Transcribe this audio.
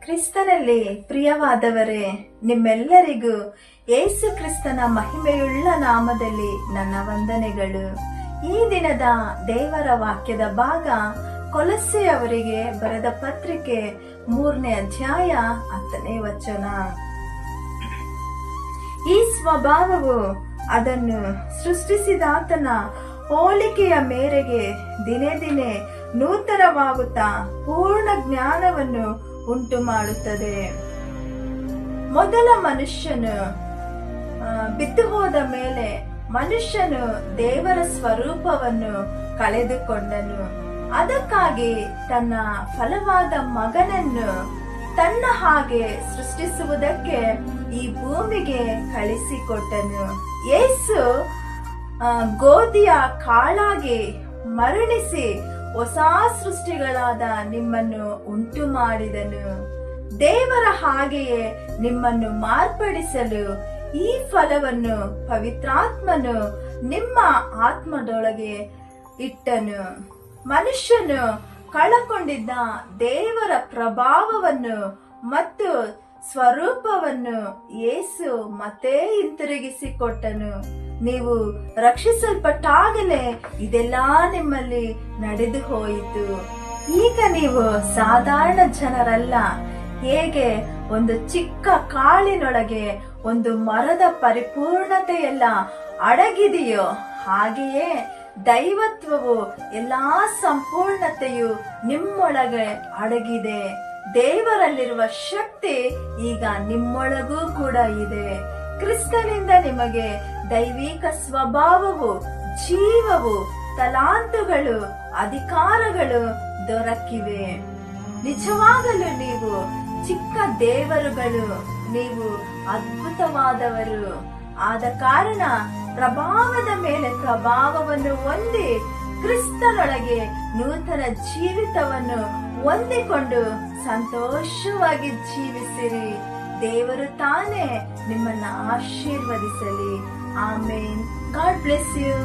ಕ್ರಿಸ್ತನಲ್ಲಿ ಪ್ರಿಯವಾದವರೇ, ನಿಮ್ಮೆಲ್ಲರಿಗೂ ಯೇಸು ಕ್ರಿಸ್ತನ ಮಹಿಮೆಯುಳ್ಳ ನಾಮದಲ್ಲಿ ನನ್ನ ವಂದನೆಗಳು. ಈ ದಿನದ ದೇವರ ವಾಕ್ಯದ ಭಾಗ ಕೊಲೊಸ್ಸೆಯವರಿಗೆ ಬರೆದ ಪತ್ರಿಕೆ 3ನೇ ಅಧ್ಯಾಯ 10ನೇ ವಚನ. ಈ ಸ್ವಭಾವವು ಅದನ್ನು ಸೃಷ್ಟಿಸಿದಾತನ ಹೋಲಿಕೆಯ ಮೇರೆಗೆ ದಿನೇ ದಿನೇ ನೂತನವಾಗುತ್ತಾ ಪೂರ್ಣ ಜ್ಞಾನವನ್ನು ಉಂಟು ಮಾಡುತ್ತದೆ. ಮೊದಲ ಮನುಷ್ಯನು ಬಿದ್ದು ಹೋದ ಮೇಲೆ ಮನುಷ್ಯನು ದೇವರ ಸ್ವರೂಪವನ್ನು ಕಳೆದುಕೊಂಡನು. ಅದಕ್ಕಾಗಿ ತನ್ನ ಫಲವಾದ ಮಗನನ್ನು ತನ್ನ ಹಾಗೆ ಸೃಷ್ಟಿಸುವುದಕ್ಕೆ ಈ ಭೂಮಿಗೆ ಕಳಿಸಿಕೊಟ್ಟನು. ಯೇಸು ಗೋಧಿಯ ಕಾಳಾಗಿ ಮರಣಿಸಿ ಹೊಸ ಸೃಷ್ಟಿಗಳಾದ ನಿಮ್ಮನ್ನು ಉಂಟು ಮಾಡಿದನು. ದೇವರ ಹಾಗೆಯೇ ನಿಮ್ಮನ್ನು ಮಾರ್ಪಡಿಸಲು ಈ ಫಲವನ್ನು ಪವಿತ್ರಾತ್ಮನು ನಿಮ್ಮ ಆತ್ಮದೊಳಗೆ ಇಟ್ಟನು. ಮನುಷ್ಯನು ಕಳಕೊಂಡಿದ್ದ ದೇವರ ಪ್ರಭಾವವನ್ನು ಮತ್ತು ಸ್ವರೂಪವನ್ನು ಯೇಸು ಮತ್ತೆ ಹಿಂತಿರುಗಿಸಿಕೊಟ್ಟನು. ನೀವು ರಕ್ಷಿಸಲ್ಪಟ್ಟಾಗಲೇ ಇದೆಲ್ಲಾ ನಿಮ್ಮಲ್ಲಿ ನಡೆದು ಹೋಯಿತು. ಈಗ ನೀವು ಸಾಧಾರಣ ಜನರಲ್ಲ. ಹೇಗೆ ಒಂದು ಚಿಕ್ಕ ಕಾಳಿನೊಳಗೆ ಒಂದು ಮರದ ಪರಿಪೂರ್ಣತೆಯೆಲ್ಲ ಅಡಗಿದೆಯೋ, ಹಾಗೆಯೇ ದೈವತ್ವವು ಎಲ್ಲಾ ಸಂಪೂರ್ಣತೆಯು ನಿಮ್ಮೊಳಗೆ ಅಡಗಿದೆ. ದೇವರಲ್ಲಿರುವ ಶಕ್ತಿ ಈಗ ನಿಮ್ಮೊಳಗೂ ಕೂಡ ಇದೆ. ಕ್ರಿಸ್ತನಿಂದ ನಿಮಗೆ ದೈವಿಕ ಸ್ವಭಾವವು, ಜೀವವು, ತಲಾಂತುಗಳು, ಅಧಿಕಾರಗಳು ದೊರಕಿವೆ. ನಿಜವಾಗಲೂ ನೀವು ಚಿಕ್ಕ ದೇವರುಗಳು. ನೀವು ಅದ್ಭುತವಾದವರು. ಆದ ಕಾರಣ ಪ್ರಭಾವದ ಮೇಲೆ ಪ್ರಭಾವವನ್ನು ಹೊಂದಿ ಕ್ರಿಸ್ತನೊಳಗೆ ನೂತನ ಜೀವಿತವನ್ನು ಹೊಂದಿಕೊಂಡು ಸಂತೋಷವಾಗಿ ಜೀವಿಸಿರಿ. ದೇವರು ತಾನೇ ನಿಮ್ಮನ್ನ ಆಶೀರ್ವದಿಸಲಿ. ಆಮೇನ್. God bless you.